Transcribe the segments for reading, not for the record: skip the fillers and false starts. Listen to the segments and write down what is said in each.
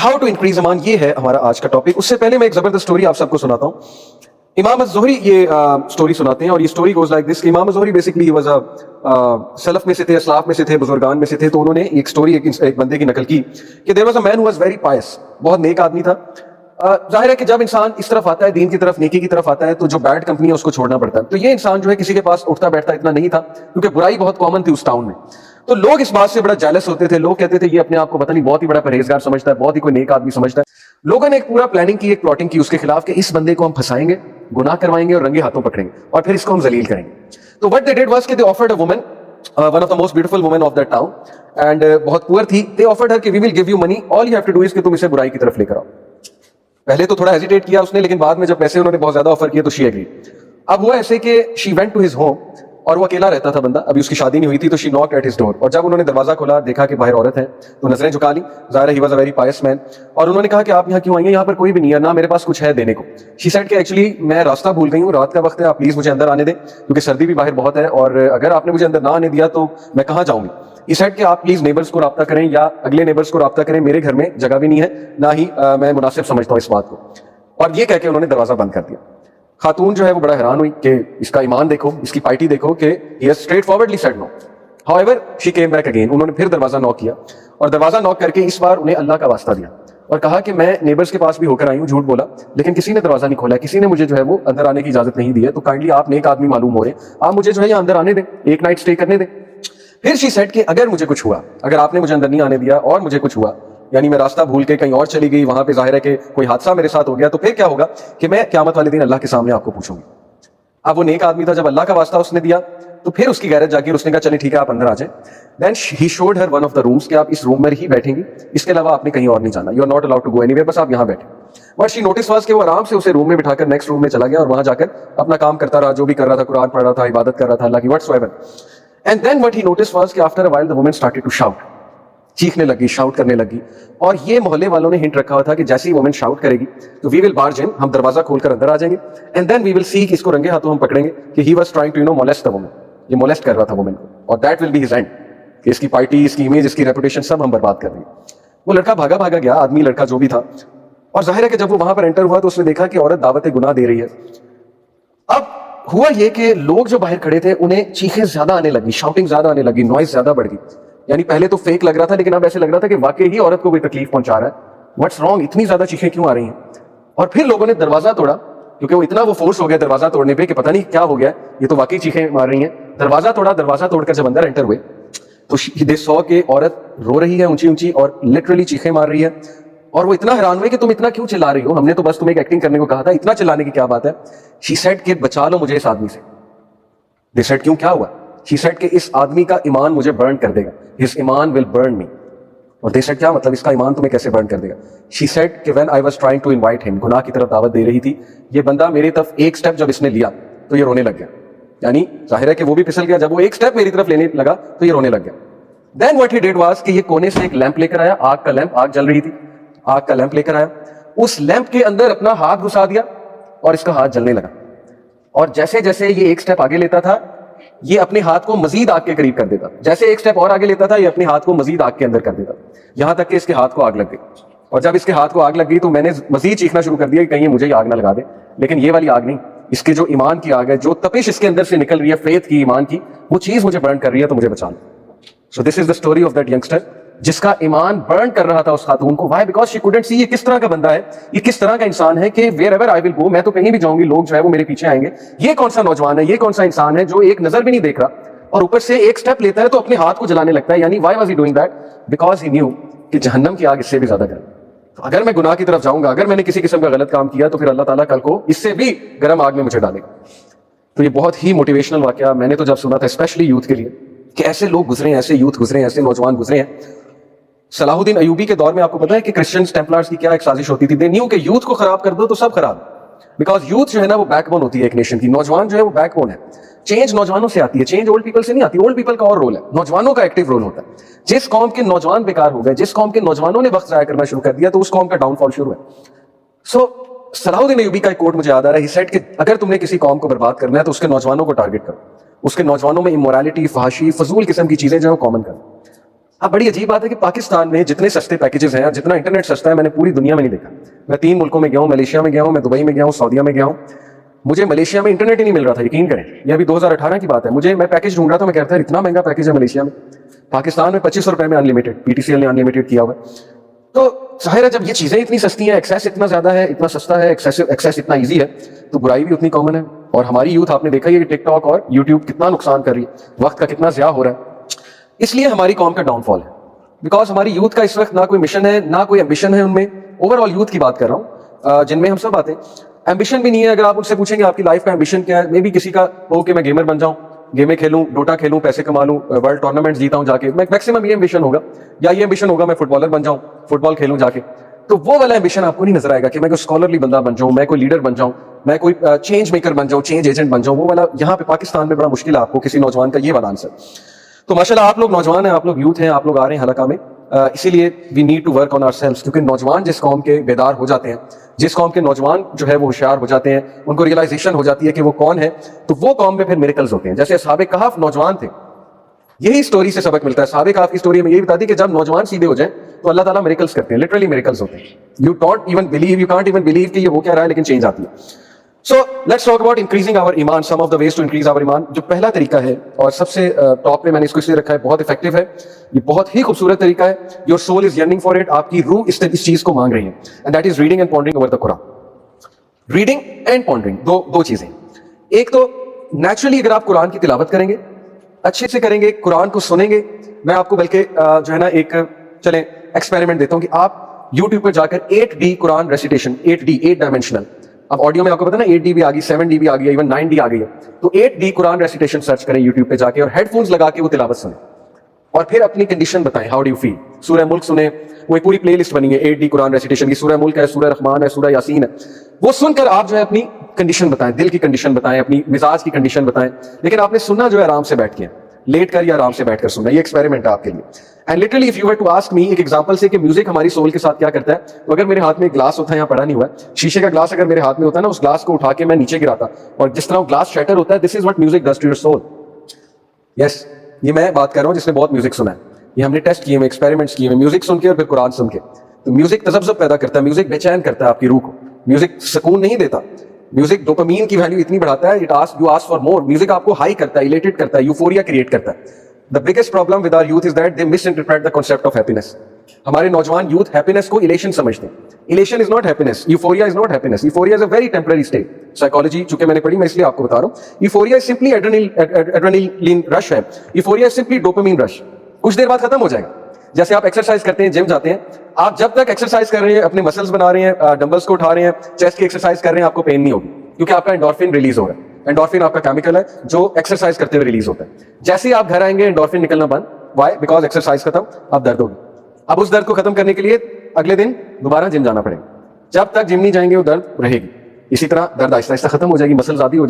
How to increase ईमान, ये है हमारा आज का टॉपिक। उससे पहले मैं एक जबरदस्त स्टोरी आप सबको सुनाता हूँ। इमाम ज़ोहरी ये स्टोरी सुनाते हैं और ये स्टोरी गोज लाइक दिस। इमाम ज़ोहरी बेसिकली वाज सलफ में से थे, असलाफ में से थे, बुजुर्गान में से थे। तो उन्होंने एक स्टोरी एक बंदे की नकल की कि there was a man who was very pious, बहुत नेक आदमी था। जाहिर है कि जब इंसान इस तरफ आता है, दीन की तरफ, नेकी की तरफ आता है, तो जो बैड कंपनी है उसको छोड़ना पड़ता है। तो ये इंसान जो है किसी के पास उठता बैठता इतना नहीं था, क्योंकि बुराई बहुत कॉमन थी उस टाउन में। तो लोग इस बात से बड़ा जेलस होते थे। लोग कहते थे ये अपने आप को पता नहीं बहुत ही बड़ा परहेजगार समझता है, बहुत ही कोई नेक आदमी समझता है। लोगों ने एक पूरा प्लानिंग की, एक प्लॉटिंग की उसके खिलाफ कि इस बंदे को हम फंसाएंगे, गुनाह करवाएंगे और रंगे हाथों पकड़ेंगे और फिर इसको हम जलील करेंगे। तो व्हाट दे डिड वाज कि they offered a woman, one of the most beautiful women of that town, and बहुत पुअर थी। दे ऑफर्ड हर कि we will give you money, all you have to do is कि तुम इसे बुराई की तरफ लेकर आओ। पहले तो थोड़ा हेजिटेट किया उसने, लेकिन बाद में जब पैसे उन्होंने बहुत ज्यादा ऑफर किए तो शी एग्री। अब हुआ ऐसे कि she went to his home, और वो अकेला रहता था बंदा, अभी उसकी शादी नहीं हुई थी। तो she knocked at his door, और जब उन्होंने दरवाजा खोला, देखा कि बाहर औरत है, तो नजरें झुका ली। ज़ाहिर है he was a very Payas man. और उन्होंने कहा कि आप यहाँ क्यों आई हैं, यहाँ पर कोई भी नहीं है, ना मेरे पास कुछ है देने को। शी सेड कि एक्चुअली मैं रास्ता भूल गई हूँ, रात का वक्त है, आप प्लीज मुझे अंदर आने दें, क्योंकि सर्दी भी बाहर बहुत है, और अगर आपने मुझे अंदर ना आने दिया तो मैं कहाँ जाऊंगी। इस सेड कि आप प्लीज नेबर्स को राब्ता करें या अगले नेबर्स को राब्ता करें, मेरे घर में जगह भी नहीं है, ना ही मैं मुनासिब समझता हूँ इस बात को। और ये कह के उन्होंने दरवाजा बंद कर दिया। खातून जो है वो बड़ा हैरान हुई कि इसका ईमान देखो, इसकी पार्टी देखो, कि he has straightforwardly said no. However, she came back again. उन्होंने फिर दरवाजा नॉक किया, और दरवाजा नॉक करके इस बार उन्हें अल्लाह का वास्ता दिया और कहा कि मैं नेबर्स के पास भी होकर आई हूँ, झूठ बोला, लेकिन किसी ने दरवाजा नहीं खोला, किसी ने मुझे जो है वो अंदर आने की इजाजत नहीं दी है। तो काइंडली आप नेक आदमी मालूम हो रहे, आप मुझे जो है यहाँ अंदर आने दें, एक नाइट स्टे करने दें। फिर शी सेड कि अगर मुझे कुछ हुआ, अगर आपने मुझे अंदर नहीं आने दिया और मुझे कुछ हुआ, यानी मैं रास्ता भूल के कहीं और चली गई, वहां पे जाहिर है कि कोई हादसा मेरे साथ हो गया, तो फिर क्या होगा कि मैं क़यामत वाले दिन अल्लाह के सामने आपको पूछूंगी। अब वो नेक आदमी था, जब अल्लाह का वास्ता उसने दिया तो फिर उसकी गैरत जागी और उसने कहा चलिए ठीक है आप अंदर आ जाए। Then he showed her one of the rooms कि आप इस रूम में ही बैठेंगी, इसके अलावा आपने कहीं और नहीं जाना, you are not allowed to go anywhere, बस आप यहाँ बैठे। बट शी नोटिस वाज कि वो आराम से उसे रूम में बिठाकर नेक्स्ट रूम में चला गया और वहां जाकर अपना काम करता रहा, जो भी कर रहा था, कुरान पढ़ रहा था, इबादत कर रहा था अल्लाह की, whatsoever. And then what he noticed was कि after a while the woman started to shout, चीखने लगी, शाउट करने लगी। और ये मोहल्ले वालों ने हिंट रखा हुआ था कि जैसे ही वुमेन शाउट करेगी तो वी विल बार्ज इन, हम दरवाजा खोलकर अंदर आ जाएंगे, and then we will see कि इसको रंगे हाथों हम पकड़ेंगे कि he was trying to molest the woman, ये मोलेस्ट कर रहा था वुमेन को, और that will be his end, कि इसकी पार्टी, इसकी इमेज, इसकी रेपुटेशन सब हम बर्बाद कर देंगे। वो लड़का भागा भागा गया, आदमी लड़का जो भी था, और जाहिर है कि जब वो वहां पर एंटर हुआ तो उसने देखा कि औरत दावत गुनाह दे रही है। अब हुआ ये कि लोग जो बाहर खड़े थे उन्हें चीखें ज्यादा आने लगी, शाउटिंग ज्यादा आने लगी, नॉइज ज्यादा बढ़ गई। यानी पहले तो फेक लग रहा था, लेकिन अब ऐसे लग रहा था कि वाकई ही औरत को कोई तकलीफ पहुंचा रहा है। व्हाट्स रॉन्ग, इतनी ज्यादा चीखें क्यों आ रही हैं। और फिर लोगों ने दरवाजा तोड़ा, क्योंकि वो इतना वो फोर्स हो गया दरवाजा तोड़ने पे कि पता नहीं क्या हो गया, ये तो वाकई चीखें मार रही हैं। दरवाजा तोड़ा, दरवाजा तोड़कर जब अंदर एंटर हुए तो दे सॉ के औरत रो रही है ऊंची ऊंची और लिटरली चीखें मार रही है। और वो इतना हैरान हुए कि तुम इतना क्यों चिल्ला रही हो, हमने तो बस तुम्हें एक एक्टिंग करने को कहा था, इतना चिल्लाने की क्या बात है। शी सेड कि बचा लो मुझे इस आदमी से। दे सेड क्यों, क्या हुआ। शी सेड कि इस आदमी का ईमान मुझे बर्न कर देगा, हिज ईमान विल बर्न मी। और दे सेड क्या मतलब, इसका ईमान तुम्हें कैसे बर्न कर देगा। शी सेड कि when I was trying to invite him, गुनाह की तरफ दावत दे रही थी, ये बंदा मेरी तरफ एक स्टेप जब इसने लिया तो ये रोने लग गया। यानी जाहिर है कि वो भी फिसल गया, जब वो एक स्टेप मेरी तरफ लेने लगा तो ये रोने लग गया। Then what he did was कि ये कोने से एक लैंप लेकर आया, आग का लैंप, आग जल रही थी, आग का लैंप लेकर आया, उस लैंप के अंदर अपना हाथ घुसा दिया और इसका हाथ जलने लगा। और जैसे जैसे ये एक स्टेप आगे लेता था, ये अपने हाथ को मजीद आग के करीब कर देता, जैसे एक स्टेप और आगे लेता था, ये अपने हाथ को मजीद आग के अंदर कर देता, यहां तक कि इसके हाथ को आग लग गई। और जब इसके हाथ को आग लग गई तो मैंने मजीद चीखना शुरू कर दिया कि कहीं मुझे आग ना लगा दे। लेकिन ये वाली आग नहीं, इसके जो ईमान की आग है, जो तपिश इसके अंदर से निकल रही है, फेथ की, ईमान की, वो चीज मुझे बर्न कर रही है, तो मुझे बचा लो। So this is the story of that youngster जिसका ईमान बर्न कर रहा था उस खातून को। Why, because she couldn't see ये किस तरह का बंदा है, ये किस तरह का इंसान है कि wherever I will go, मैं तो कहीं भी जाऊंगी लोग जो है वो मेरे पीछे आएंगे। ये कौन सा नौजवान है, ये कौन सा इंसान है जो एक नजर भी नहीं देख रहा और ऊपर से एक स्टेप लेता है तो अपने हाथ को जलाने लगता है। यानी why was he doing that, because he new कि जहन्नम की आग इससे भी ज्यादा गर्म। तो अगर मैं गुनाह की तरफ जाऊंगा, अगर मैंने किसी किस्म का गलत काम किया, तो फिर अल्लाह ताला कल को इससे भी गर्म आग में मुझे डालेगा। तो ये बहुत ही मोटिवेशनल वाकया मैंने तो जब सुना था, स्पेशली यूथ के लिए, कि ऐसे लोग गुजरे हैं, ऐसे यूथ गुजरे हैं, ऐसे नौजवान गुजरे हैं। सलाहुद्दीन अयूबी के दौर में आपको पता है कि क्रिश्चियंस टेम्पलर्स की क्या एक साजिश होती थी। दे न्यू कि यूथ को खराब कर दो तो सब खराब, बिकॉज यूथ जो है ना वो बैकबोन होती है एक नेशन की। नौजवान जो है वो बैकबोन है। चेंज नौजवानों से आती है, चेंज ओल्ड पीपल से नहीं आती। ओल्ड पीपल का और रोल है, नौजवानों का एक्टिव रोल होता है। जिस कौम के नौजवान बेकार हो गए, जिस कौम के नौजवानों ने वक्त जाया करना शुरू कर दिया, तो उस कौम का डाउनफॉल शुरू है। सो सलाहुद्दीन अयूबी का एक कोट मुझे याद आ रहा है, ही सेड कि अगर तुमने किसी कौम को बर्बाद करना है तो उसके नौजवानों को टारगेट करो, उसके नौजवानों में इमोरलिटी, फहाशी, फजूल किस्म की चीजें जो है कॉमन करो। اب بڑی عجیب بات ہے کہ پاکستان میں جتنے سستے پیکیجز ہیں, جتنا انٹرنیٹ سستا ہے, میں نے پوری دنیا میں نہیں دیکھا. میں 3 ملکوں میں گیا ہوں, ملیشیا میں گیا ہوں, میں دبئی میں گیا ہوں, سعودیہ میں گیا ہوں. مجھے ملیشیا میں انٹرنیٹ ہی نہیں مل رہا تھا, یقین کریں. یہ ابھی 2018 کی بات ہے. میں پیکیج ڈھونڈ رہا تھا, میں کہتا اتنا مہنگا پیکیج ہے ملیشیا میں. پاکستان میں 2500 روپے میں unlimited, P T C L نے انلمیٹڈ کیا ہوا ہے. تو ظاہر ہے جب یہ چیزیں اتنی سستی ہیں, ایکسیس اتنا زیادہ ہے, اتنا سستا ہے, ایکسیس اتنا ایزی ہے, تو برائی بھی اتنی کامن ہے. اور ہماری یوتھ آپ نے دیکھا ہی ہے کہ ٹک ٹاک اور یوٹیوب کتنا نقصان کر رہی ہے, وقت کا کتنا ضیاع ہو رہا ہے. اس لیے ہماری قوم کا ڈاؤن فال ہے. بیکاز ہماری یوتھ کا اس وقت نہ کوئی مشن ہے, نہ کوئی ایمبیشن ہے ان میں. اوور آل یوتھ کی بات کر رہا ہوں, جن میں ہم سب آتے ہیں. ایمبیشن بھی نہیں ہے. اگر آپ ان سے پوچھیں گے آپ کی لائف کا ایمبیشن کیا ہے, میں بھی کسی کا ہو کہ میں گیمر بن جاؤں, گیمیں کھیلوں, ڈوٹا کھیلوں, پیسے کما لوں, ورلڈ ٹورنامنٹ جیتا ہوں جا کے, میکسیمم یہ ایمبیشن ہوگا. یا یہ ایمبیشن ہوگا میں فٹ بالر بن جاؤں, فٹ بال کھیلوں جا کے. تو وہ والا ایمبیشن آپ کو نہیں نظر آئے گا کہ میں کوئی اسکالرلی بندہ بن جاؤں, میں کوئی لیڈر بن جاؤں, میں کوئی چینج میکر بن جاؤں, چینج ایجنٹ بن جاؤں. وہ والا یہاں پہ پاکستان میں بڑا مشکل ہے آپ کو کسی نوجوان کا یہ والا آنسر. تو ماشاءاللہ آپ لوگ نوجوان ہیں, آپ لوگ یوتھ ہیں, آپ لوگ آ رہے ہیں حلقہ میں. اسی لیے we need to work on ourselves. کیونکہ نوجوان جس قوم کے بیدار ہو جاتے ہیں, جس قوم کے نوجوان جو ہے وہ ہوشیار ہو جاتے ہیں, ان کو ریئلائزیشن ہو جاتی ہے کہ وہ کون ہے, تو وہ قوم میں پھر میریکلز ہوتے ہیں. جیسے اصحاب کہف نوجوان تھے, یہی سٹوری سے سبق ملتا ہے. اصحاب کہف کی سٹوری میں یہی بتاتی ہے کہ جب نوجوان سیدھے ہو جائیں تو اللہ تعالیٰ میریکلز کرتے ہیں, لٹرلی میریکلز ہوتے ہیں. یو کانٹ ایون بلیو کہ یہ ہو کیا رہا ہے, لیکن چینج آتی ہے. So let's talk about increasing our iman, some of the ways to increase our iman. جو پہلا طریقہ ہے اور سب سے ٹاپ پہ میں نے اس کو اس لیے رکھا ہے, بہت افیکٹو ہے, یہ بہت ہی خوبصورت طریقہ ہے. Your soul is yearning for it, آپ کی روح اس چیز کو مانگ رہی ہے. And that is reading and pondering over the Quran. Reading and pondering, دو چیزیں. ایک تو نیچرلی اگر آپ قرآن کی تلاوت کریں گے, اچھے سے کریں گے, قرآن کو سنیں گے. میں آپ کو بلکہ جو ہے نا ایک چلیں ایکسپیریمنٹ دیتا ہوں کہ آپ یوٹیوب پہ جا کر 8D قرآن ریسیٹیشن, 8 ڈائمینشنل, اب آڈیو میں آپ کو پتا نا 8D بھی آ گئی, 7D بھی آ گئی, ایون 9D آ گئی ہے. تو 8D قرآن ریسیٹیشن سرچ کریں یوٹیوب پہ جا کے, اور ہیڈ فونز لگا کے وہ تلاوت سنیں, اور پھر اپنی کنڈیشن بتائیں, ہاؤ ڈو یو فیل. سورہ ملک سنیں, وہ ایک پوری پلے لسٹ بنی ہے 8D قرآن ریسیٹیشن کی. سورہ ملک ہے, سورہ رحمان ہے, سورہ یاسین ہے. وہ سن کر آپ جو ہے اپنی کنڈیشن بتائیں, دل کی کنڈیشن بتائیں, اپنی مزاج کی کنڈیشن بتائیں. لیکن آپ نے سننا جو ہے آرام سے بیٹھ کے, لیٹ کر یا آرام سے بیٹھ کر سننا. یہ ایکسپیریمنٹ ہے آپ کے لیے. And literally if you were to ask me, ایک ایگزامپل سے کہ میوزک ہماری سول کے ساتھ کیا کرتا ہے, تو اگر میرے ہاتھ میں ایک گلاس ہوتا ہے, یہاں پڑا نہیں ہوا ہے, شیشے کا گلاس اگر میرے ہاتھ میں ہوتا ہے نا, اس گلاس کو اٹھا کے میں نیچے گراتا, اور جس طرح وہ گلاس شیٹر ہوتا ہے, this is what music does to your soul. Yes, یہ میں بات کر رہا ہوں جس نے بہت میوزک سنا ہے. یہ ہم نے ٹیسٹ کیے ہیں, ایکسپیریمنٹس کیے ہیں, میوزک سن کے اور پھر قرآن سن کے. تو میوزک تذبذب پیدا کرتا ہے, میوزک بے چین کرتا ہے آپ کی روح کو, میوزک سکون نہیں دیتا. میوزک ڈوپامین کی ویلیو اتنی بڑھاتا ہے, you ask for more. Music آپ کو ہائی کرتا ہے, ایلیٹڈ کرتا ہے, یوفوریا کریٹ کرتا ہے. The biggest problem with our youth is that they misinterpret the concept of happiness. ہمارے نوجوان یوتھ ہیپینس کو ایلیشن سمجھتے ہیں. Elation is not happiness, euphoria is not happiness. Euphoria is a very temporary state. Psychology چونکہ میں نے پڑھی, میں اس لیے آپ کو بتا رہا ہوں. یوفوریا از سمپلی ایڈرینلین رش ہے. یوفوریا از سمپلی ڈوپامین رش. کچھ دیر بعد ختم ہو جائے گا. جیسے آپ ایکسرسائز کرتے ہیں, جم جاتے ہیں, آپ جب تک ایکسرسائز کر رہے ہیں, اپنے مسلز بنا رہے ہیں, ڈمبلس کو اٹھا رہے ہیں, چیسٹ کی ایکسرسائز کر رہے ہیں, آپ کو پین نہیں ہوگی, کیونکہ آپ کا انڈورفن ریلیز ہو رہا ہے. انڈورفن آپ کا کیمیکل ہے جو ایکسرسائز کرتے ہوئے ریلیز ہوتا ہے. جیسے ہی آپ گھر آئیں گے, انڈورفن نکلنا بند. وائی؟ بیکاز ایکسرسائز ختم, اب درد ہوگی. اب اس درد کو ختم کرنے کے لیے اگلے دن دوبارہ جم جانا پڑے گا. جب تک جم نہیں جائیں گے وہ درد رہے گی. اسی طرح درد آہستہ آہستہ ختم ہو جائے گی, مسلز عادی ہو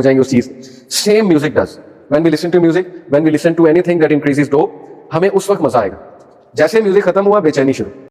جائیں گے اس چیز. Same music does. When we listen to music, when we listen to anything that increases dope, ہمیں اس وقت مزہ آئے گا. جیسے میوزک ختم ہوا, بے چینی شروع.